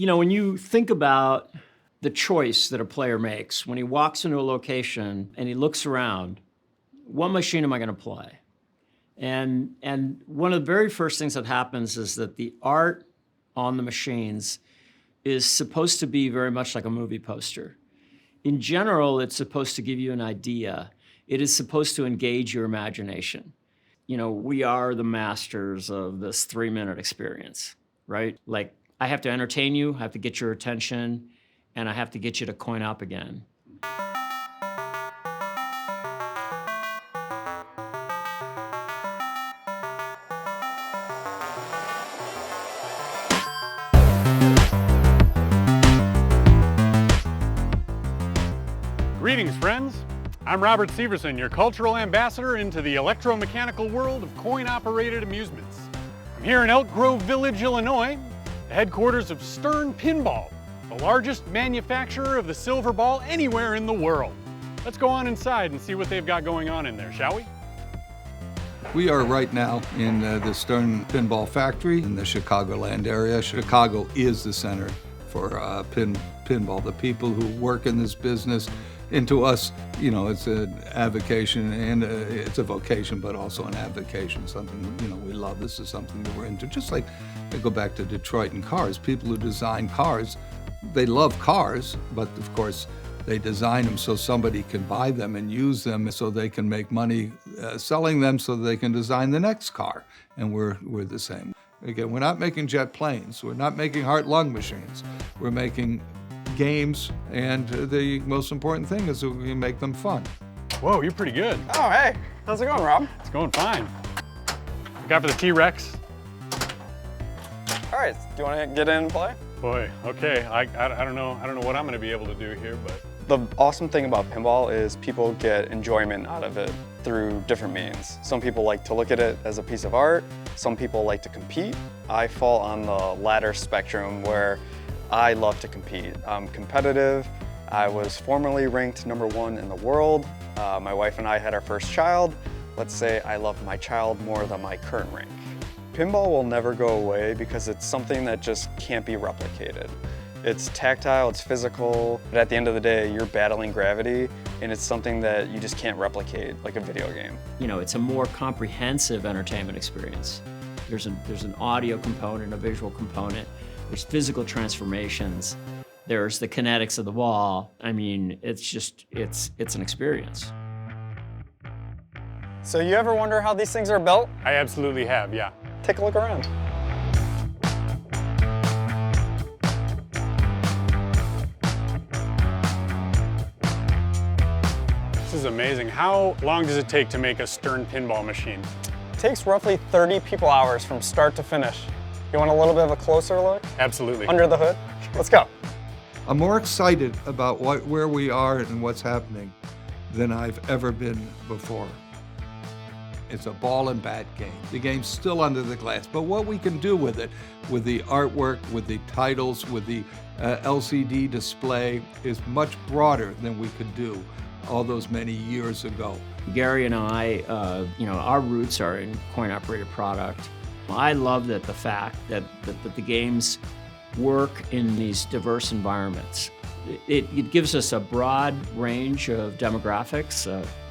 When you think about the choice that a player makes when he walks into a location and he looks around, what machine am I going to play? And one of the very first things that happens is that the art on the machines is supposed to be very much like a movie poster. In general, it's supposed to give you an idea. It is supposed to engage your imagination. We are the masters of this 3-minute experience, right? Like, I have to entertain you, I have to get your attention, and I have to get you to coin up again. Greetings, friends. I'm Robert Severson, your cultural ambassador into the electromechanical world of coin-operated amusements. I'm here in Elk Grove Village, Illinois, the headquarters of Stern Pinball, the largest manufacturer of the silver ball anywhere in the world. Let's go on inside and see what they've got going on in there, shall we? We are right now in the Stern Pinball factory in the Chicagoland area. Chicago is the center for pinball. The people who work in this business, and to us, it's an avocation and it's a vocation, but also an avocation, something, we love. This is something that we're into. Just like, I go back to Detroit and cars. People who design cars, they love cars, but of course, they design them so somebody can buy them and use them so they can make money selling them so they can design the next car. And we're the same. Again, we're not making jet planes. We're not making heart-lung machines. We're making games, and the most important thing is that we make them fun. Whoa, you're pretty good. Oh, hey. How's it going, Rob? It's going fine. We got for the T-Rex. All right, do you want to get in and play? Boy, okay. I don't know what I'm going to be able to do here, but. The awesome thing about pinball is people get enjoyment out of it through different means. Some people like to look at it as a piece of art. Some people like to compete. I fall on the latter spectrum where I love to compete. I'm competitive. I was formerly ranked #1 in the world. My wife and I had our first child. Let's say I love my child more than my current rank. Pinball will never go away because it's something that just can't be replicated. It's tactile, it's physical, but at the end of the day, you're battling gravity, and it's something that you just can't replicate like a video game. It's a more comprehensive entertainment experience. There's an audio component, a visual component, there's physical transformations, there's the kinetics of the ball. I mean, it's an experience. So you ever wonder how these things are built? I absolutely have, yeah. Take a look around. This is amazing. How long does it take to make a Stern pinball machine? It takes roughly 30 people hours from start to finish. You want a little bit of a closer look? Absolutely. Under the hood? Let's go. I'm more excited about where we are and what's happening than I've ever been before. It's a ball and bat game. The game's still under the glass, but what we can do with it, with the artwork, with the titles, with the LCD display, is much broader than we could do all those many years ago. Gary and I, our roots are in coin-operated product. I love the fact that the games work in these diverse environments. It gives us a broad range of demographics.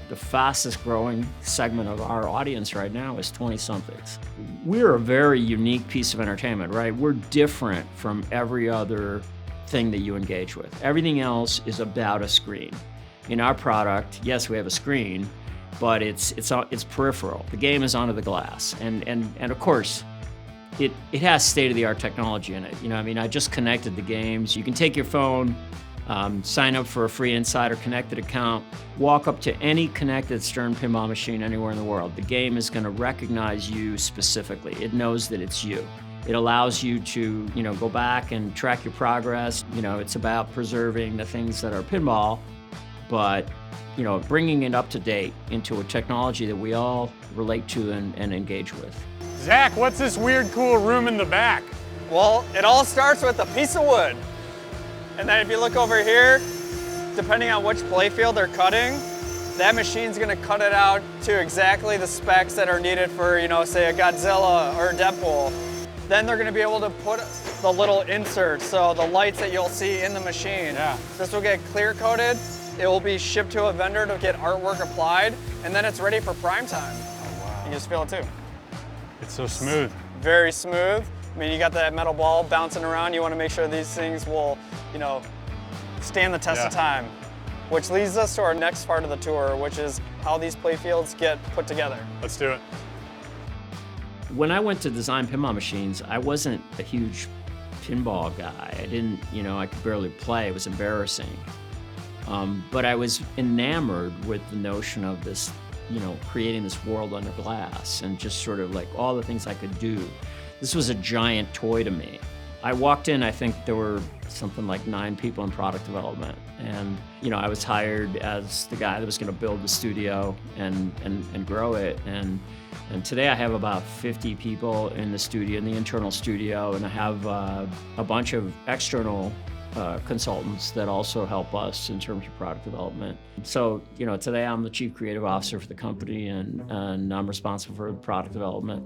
The fastest growing segment of our audience right now is 20-somethings. We're a very unique piece of entertainment, right? We're different from every other thing that you engage with. Everything else is about a screen. In our product, yes, we have a screen, but it's peripheral. The game is onto the glass, and of course, it has state-of-the-art technology in it. I just connected the games. You can take your phone, sign up for a free Insider Connected account, walk up to any connected Stern pinball machine anywhere in the world. The game is going to recognize you specifically. It knows that it's you. It allows you to, go back and track your progress. It's about preserving the things that are pinball, but bringing it up to date into a technology that we all relate to and engage with. Zach, what's this weird, cool room in the back? Well, it all starts with a piece of wood. And then if you look over here, depending on which playfield they're cutting, that machine's gonna cut it out to exactly the specs that are needed for, say a Godzilla or a Deadpool. Then they're gonna be able to put the little inserts, so the lights that you'll see in the machine. Yeah. This will get clear coated. It will be shipped to a vendor to get artwork applied, and then it's ready for prime time. Oh, wow. You just feel it too. It's so smooth. Very smooth. I mean, you got that metal ball bouncing around. You want to make sure these things will, you know, stand the test of time. Which leads us to our next part of the tour, which is how these playfields get put together. Let's do it. When I went to design pinball machines, I wasn't a huge pinball guy. I didn't, you know, I could barely play. It was embarrassing. But I was enamored with the notion of this, you know, creating this world under glass and just sort of like all the things I could do. This was a giant toy to me. I walked in, I think there were something like 9 people in product development. And, you know, I was hired as the guy that was going to build the studio and grow it. And today I have about 50 people in the studio, in the internal studio, and I have a bunch of external consultants that also help us in terms of product development. So, you know, today I'm the chief creative officer for the company, and I'm responsible for product development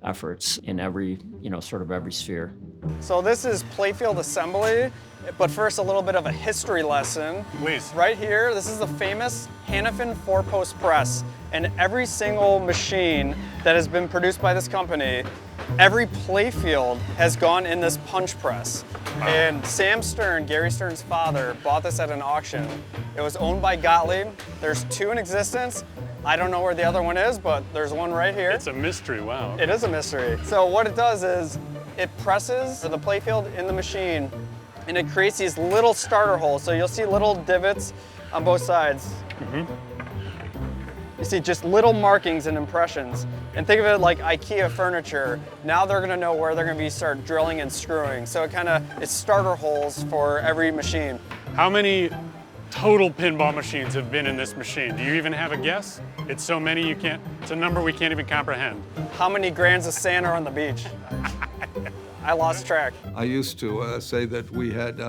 efforts in every, you know, sort of every sphere. So this is Playfield assembly, but first a little bit of a history lesson. Please. Right here, this is the famous Hannafin 4-post press, and every single machine that has been produced by this company, every Playfield has gone in this punch press. And Sam Stern, Gary Stern's father, bought this at an auction. It was owned by Gottlieb. There's 2 in existence. I don't know where the other one is, but there's one right here. It's a mystery, wow. It is a mystery. So what it does is it presses the playfield in the machine, and it creates these little starter holes. So you'll see little divots on both sides. You see just little markings and impressions. And think of it like IKEA furniture. Now they're gonna know where they're gonna start drilling and screwing. So it's starter holes for every machine. How many total pinball machines have been in this machine? Do you even have a guess? It's so many it's a number we can't even comprehend. How many grains of sand are on the beach? I lost track. I used to say that we had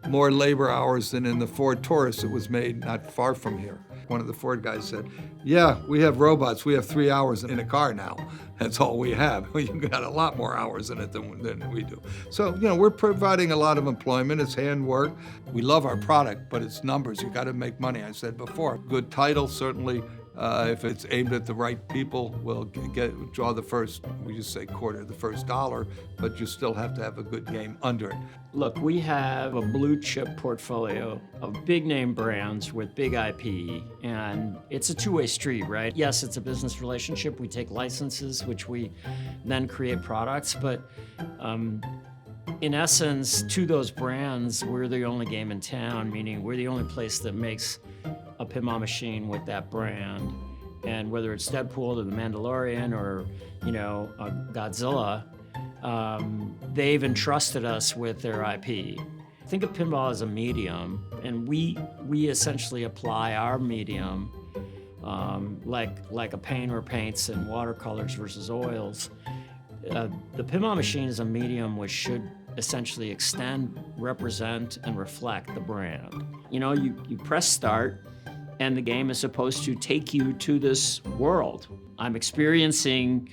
more labor hours than in the Ford Taurus that was made not far from here. One of the Ford guys said, yeah, we have robots. We have 3 hours in a car now. That's all we have. You've got a lot more hours in it than we do. So, you know, we're providing a lot of employment. It's handwork. We love our product, but it's numbers. You got to make money, I said before. Good title, certainly. If it's aimed at the right people, we'll draw the first, we just say quarter, the first dollar, but you still have to have a good game under it. Look, we have a blue chip portfolio of big name brands with big IP, and it's a two-way street, right? Yes, it's a business relationship. We take licenses, which we then create products, but in essence, to those brands, we're the only game in town, meaning we're the only place that makes a pinball machine with that brand. And whether it's Deadpool or The Mandalorian or, you know, Godzilla, they've entrusted us with their IP. Think of pinball as a medium, and we essentially apply our medium like a painter paints in watercolors versus oils. The pinball machine is a medium which should essentially extend, represent, and reflect the brand. You know, you press start, and the game is supposed to take you to this world. I'm experiencing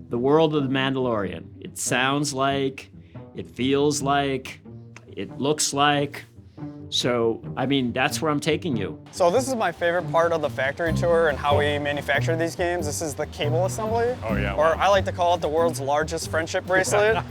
the world of The Mandalorian. It sounds like, it feels like, it looks like. So, I mean, that's where I'm taking you. So this is my favorite part of the factory tour and how we manufacture these games. This is the cable assembly. Oh yeah. Or I like to call it the world's largest friendship bracelet.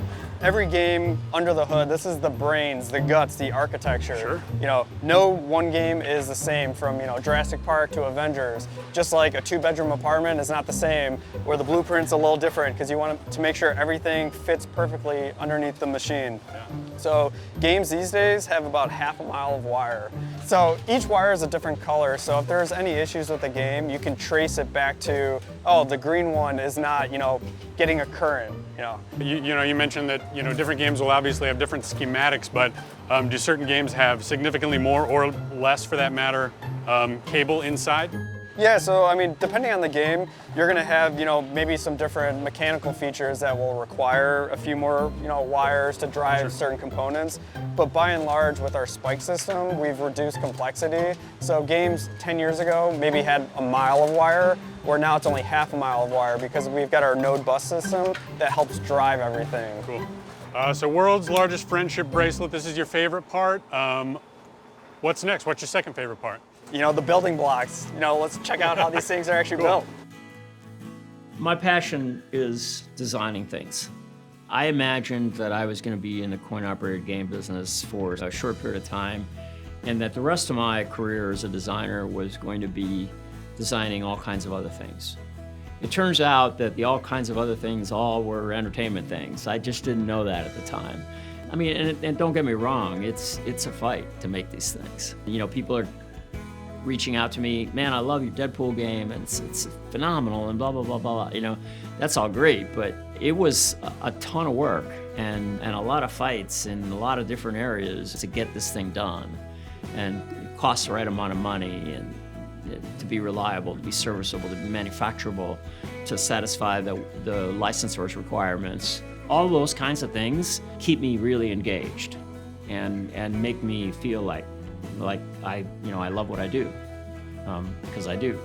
Every game under the hood, this is the brains, the guts, the architecture. Sure. You know, no one game is the same from, you know, Jurassic Park to Avengers. Just like a 2-bedroom apartment is not the same, where the blueprint's a little different because you want to make sure everything fits perfectly underneath the machine. Yeah. So games these days have about half a mile of wire. So each wire is a different color, so if there's any issues with the game, you can trace it back to, oh, the green one is not, you know, getting a current, you know. You mentioned that, you know, different games will obviously have different schematics, but do certain games have significantly more or less, for that matter, cable inside? Yeah, so I mean, depending on the game, you're gonna have, maybe some different mechanical features that will require a few more, wires to drive certain components. But by and large, with our spike system, we've reduced complexity. So games 10 years ago maybe had a mile of wire, where now it's only half a mile of wire because we've got our node bus system that helps drive everything. Cool. So world's largest friendship bracelet, this is your favorite part. What's next? What's your second favorite part? The building blocks. Let's check out how these things are actually built. My passion is designing things. I imagined that I was going to be in the coin-operated game business for a short period of time, and that the rest of my career as a designer was going to be designing all kinds of other things. It turns out that the all kinds of other things all were entertainment things. I just didn't know that at the time. I mean, and don't get me wrong, it's a fight to make these things. People are reaching out to me, man, I love your Deadpool game, and it's phenomenal, and blah, blah, blah, blah, blah. That's all great, but it was a ton of work and a lot of fights in a lot of different areas to get this thing done. And it costs the right amount of money, and to be reliable, to be serviceable, to be manufacturable, to satisfy the licensor's requirements. All those kinds of things keep me really engaged and make me feel like I love what I do, because I do.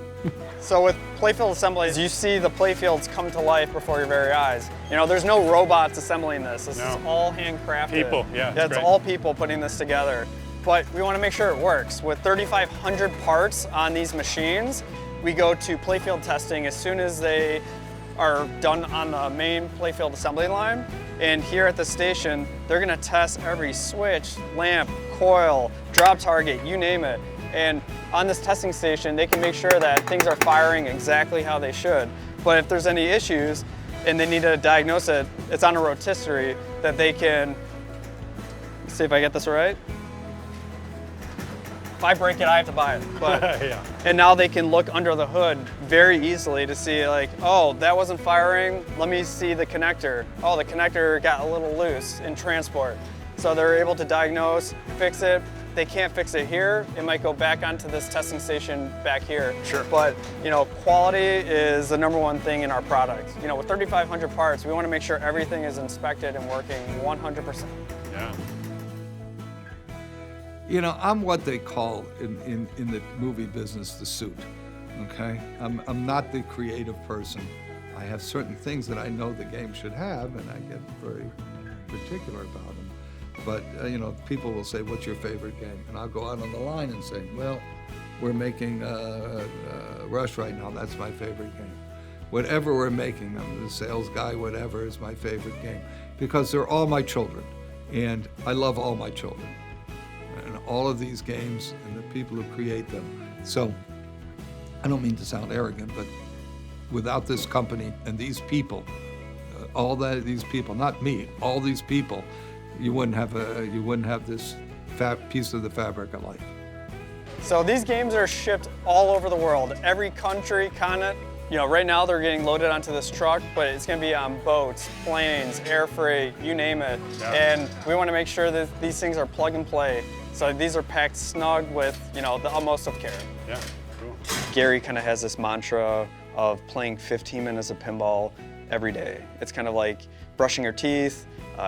So with Playfield assemblies, you see the playfields come to life before your very eyes. There's no robots assembling this. This is all handcrafted. People, yeah. It's all people putting this together. But we want to make sure it works. With 3,500 parts on these machines, we go to Playfield testing as soon as they are done on the main Playfield assembly line. And here at the station, they're gonna test every switch, lamp, coil, drop target, you name it. And on this testing station, they can make sure that things are firing exactly how they should. But if there's any issues and they need to diagnose it, it's on a rotisserie that they can, see if I get this right. If I break it, I have to buy it. But, yeah. And now they can look under the hood very easily to see oh, that wasn't firing. Let me see the connector. Oh, the connector got a little loose in transport. So they're able to diagnose, fix it. If they can't fix it here, it might go back onto this testing station back here. Sure. But quality is the #1 thing in our product. With 3,500 parts, we want to make sure everything is inspected and working 100%. Yeah. I'm what they call in the movie business the suit, okay? I'm not the creative person. I have certain things that I know the game should have, and I get very particular about them. But, people will say, what's your favorite game? And I'll go out on the line and say, well, we're making Rush right now, that's my favorite game. Whatever we're making, I'm the sales guy, whatever is my favorite game. Because they're all my children, and I love all my children. And all of these games and the people who create them. So I don't mean to sound arrogant, but without this company and these people, these people, not me, all these people, you wouldn't have this piece of the fabric of life. So these games are shipped all over the world, every country, continent. Right now they're getting loaded onto this truck, but it's going to be on boats, planes, air freight, you name it. Yeah. And we want to make sure that these things are plug and play. So these are packed snug with, the utmost of care. Yeah, cool. Gary kind of has this mantra of playing 15 minutes of pinball every day. It's kind of like brushing your teeth,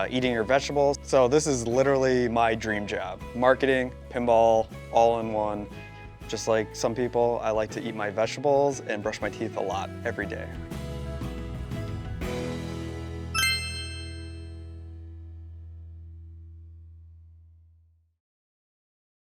eating your vegetables. So this is literally my dream job. Marketing, pinball, all in one. Just like some people, I like to eat my vegetables and brush my teeth a lot every day.